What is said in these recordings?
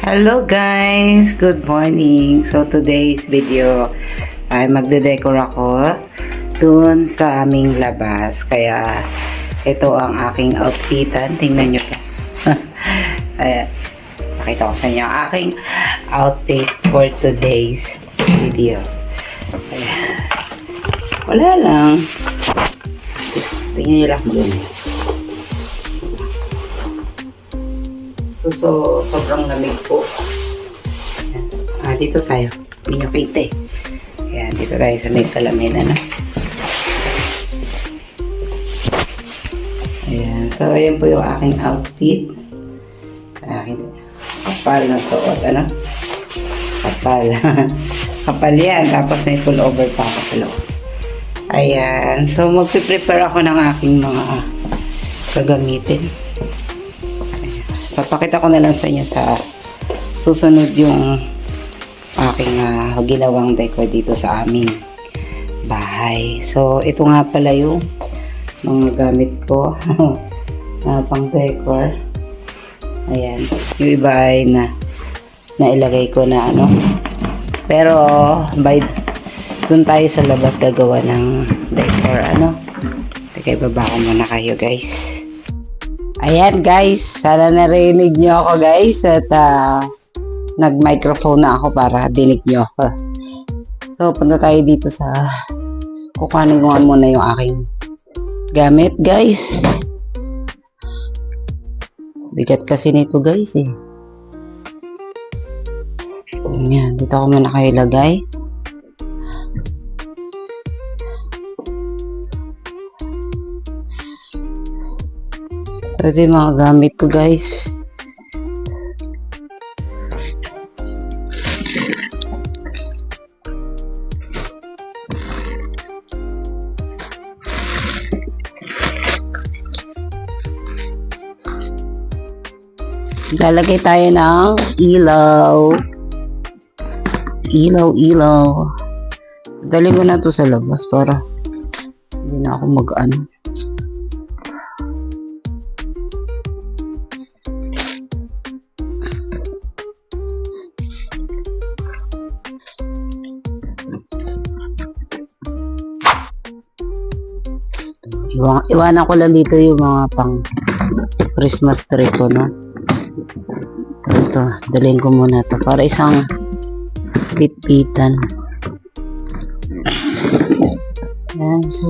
Hello guys! Good morning! So today's video ay magde-decor ako dun sa aming labas. Kaya ito ang aking outfitan. Tingnan nyo. Ayan. Pakita ko sa inyo ang aking outfit for today's video. Ayan. Wala lang. Tingnan nyo lang dun. So, sobrang lamig po. Ayan. Dito tayo. Hindi nyo kita eh. Ayan, dito tayo sa may salamin. Ano? Ayan. So, ayan po yung aking outfit. Aking kapal na suot. Ano? Kapal. Kapal yan. Tapos may full over pa ako sa loob. Ayan. So, magpiprepare ako ng aking mga gagamitin. Papakita ko na lang sa inyo sa susunod yung aking ginawang decor dito sa aming bahay. So, ito nga pala yung mga gamit ko na pang decor. Ayan. Yung iba ay nailagay ko na ano. Pero, dun tayo sa labas gagawa ng decor. Ano? Teka, ibaba ko muna kayo guys. Ayan guys, sana narinig nyo ako guys at nag-microphone na ako para dinig nyo. So, punta tayo dito sa kukuhanin ko nga muna yung aking gamit guys. Bigat kasi nito guys eh. Ayan, dito ako muna kayo ilagay. Ito yung mga gamit ko guys. Lalagay tayo ng ilaw. Ilaw. Dali ko na to sa labas para hindi na ako mag-ano. Iwanan ko lang dito yung mga pang Christmas tree ko, no? Ito, dalhin ko muna to para isang pitpitan. Ayan, so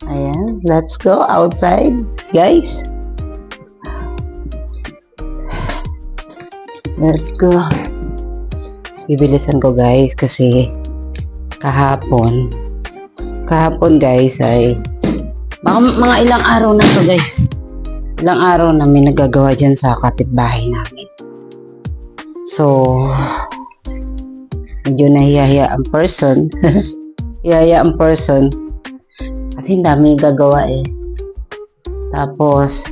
ayan, let's go outside, guys. Let's go. Bibilisan ko guys kasi kahapon guys ay mga ilang araw na to guys. Ilang araw na may nagagawa dyan sa kapitbahay namin. So, medyo nahihiya ang person. Hihiya ang person kasi dami gagawa eh. Tapos,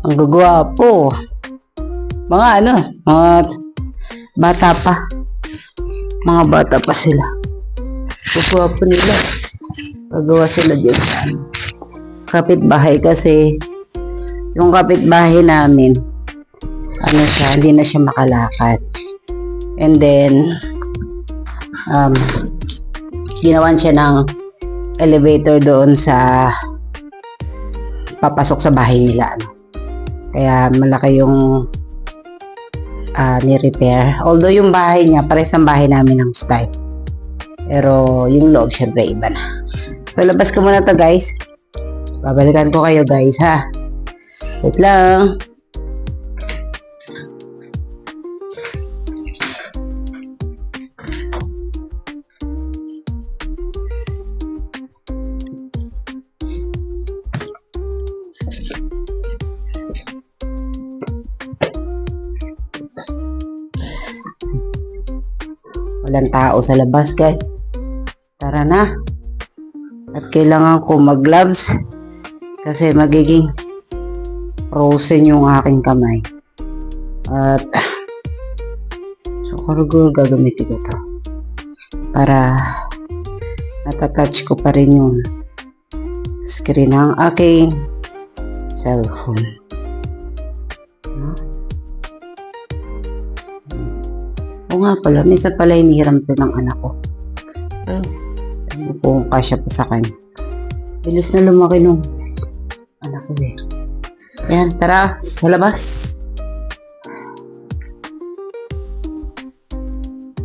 ang gagawa po mga bata pa. Mga bata pa sila. Kukuha po nila. Pagawa sila dyan sa kapitbahay kasi yung kapitbahay namin hindi na siya makalakad. And then ginawan siya ng elevator doon sa papasok sa bahay nila. Kaya malaki yung ni-repair. Although yung bahay niya, pares ang bahay namin ng style. Pero yung loob, syempre iba na. So, labas ko muna to guys. Babalikan ko kayo guys, ha? Wait lang. Walang tao sa labas guys. Tara na. At kailangan ko mag-gloves kasi magiging frozen yung aking kamay. At so gagamitin ko to para natatouch ko pa rin yung screen ng aking cellphone. O nga pala, minsan pala hinihiram to ng anak ko. Ano kung kasya pa sa kanya. Bilis na lumaki nung anak ko eh. Yan, tara, sa labas.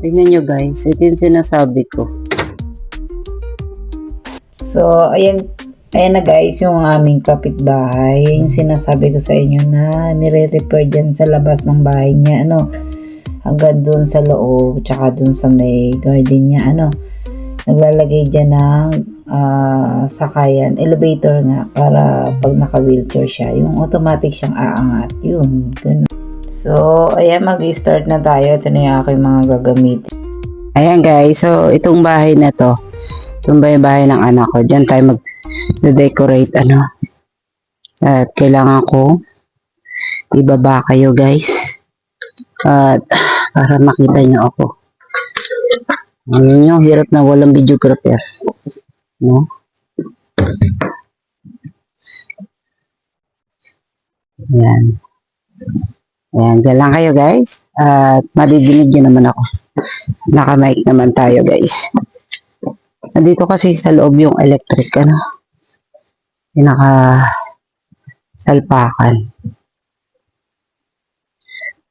Tingnan nyo guys, ito yung sinasabi ko. So, ayan na guys, yung aming kapitbahay. Yung sinasabi ko sa inyo na nire-repair dyan sa labas ng bahay niya. Hanggang dun sa loob, tsaka dun sa may garden niya. Naglalagay dyan ng sakayan, elevator nga, para pag naka-wheelchair siya, yung automatic siyang aangat. Yun, ganun. So, ayan, mag-start na tayo. Ito na yung aking mga gagamitin. Ayan guys, so itong bahay na to, itong bahay ng anak ko, dyan tayo mag-decorate, At kailangan ko ibaba kayo guys. At para makita nyo ako. Yung hirap na walang videographer. No? Ayan. Ayan, dyan lang kayo guys. At madidinig nyo naman ako. Naka-mic naman tayo guys. Nandito kasi sa loob yung electric, yung naka-salpakan.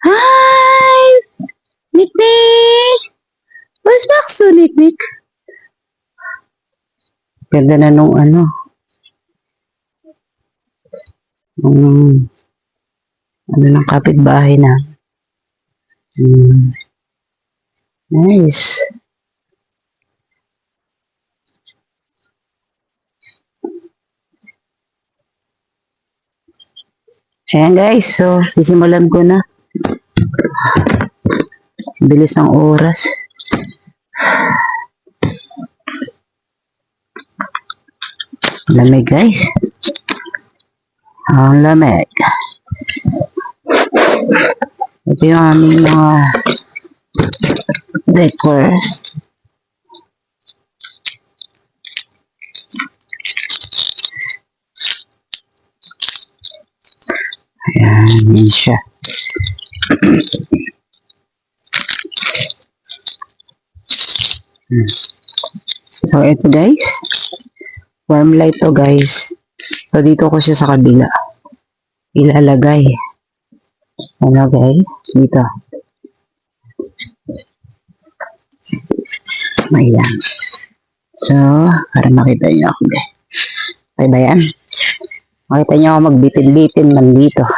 Hi! Nick-Nick! What's back so, Nick-Nick? Ganda na nung ng kapitbahay na. Nice. Ayan guys, so sisimulan ko na. Bilis ng oras. Lamig guys. Ang lamig. Ito yung aming mga decor. Ayan, yun siya. So, ito guys. Warm light to guys. So, dito ko siya sa kabila. Ilalagay. Ilalagay. Dito. Ayan. So, para makita niyo ako guys. Okay ba yan? Makita niyo ako magbitin-bitin man dito.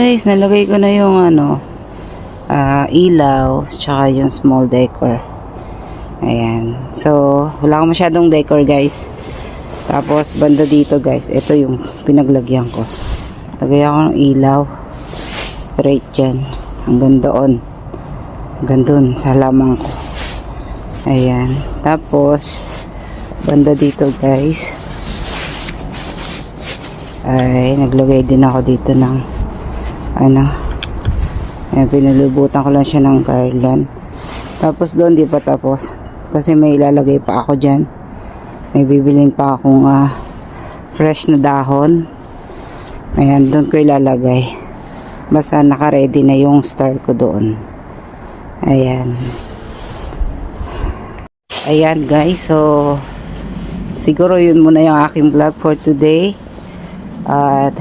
guys, nalagay ko na yung ilaw, tsaka yung small decor. Ayan. So, wala akong masyadong decor guys. Tapos, banda dito guys, ito yung pinaglagyan ko. Lagay ako ng ilaw. Straight dyan. Hanggang doon. Hanggang doon, sa lamang ko. Ayan. Tapos, banda dito guys, ay naglagay din ako dito ng ayan, pinalibutan ko lang siya ng garland. Tapos doon di pa tapos kasi may ilalagay pa ako dyan, may bibilin pa akong fresh na dahon. Ayan, doon ko ilalagay, basta naka-ready na yung star ko doon. Ayan guys, so siguro yun muna yung aking vlog for today. At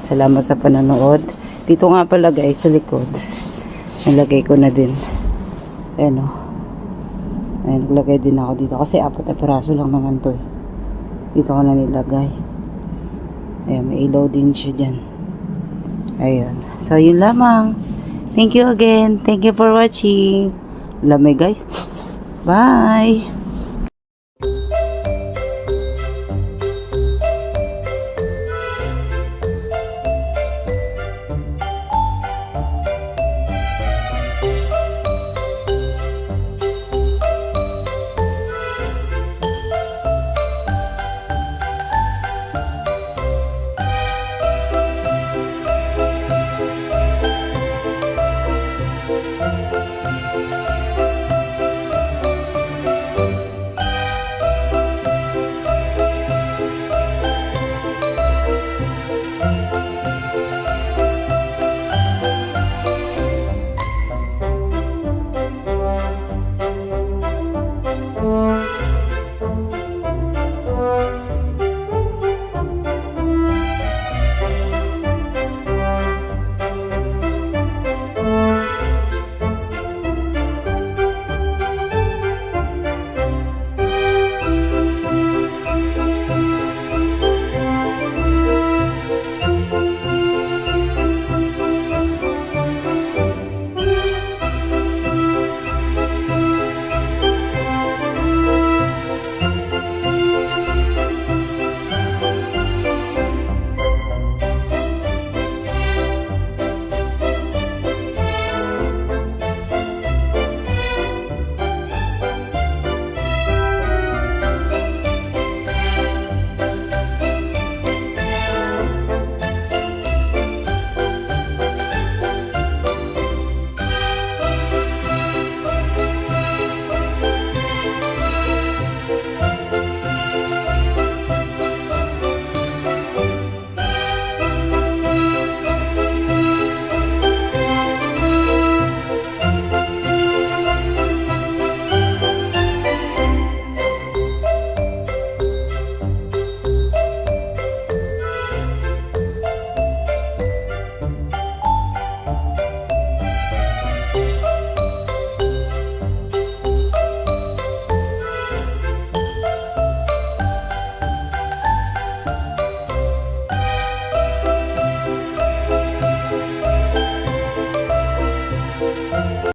salamat sa panonood. Dito nga pala guys sa likod, nilagay ko na din. Ayan o. Ayan, naglagay din ako dito. Kasi 4 na piraso lang naman to eh. Dito ko na nilagay. Ayan, may ilaw din siya dyan. Ayan. So yun lamang. Thank you again. Thank you for watching. Lamay guys. Bye.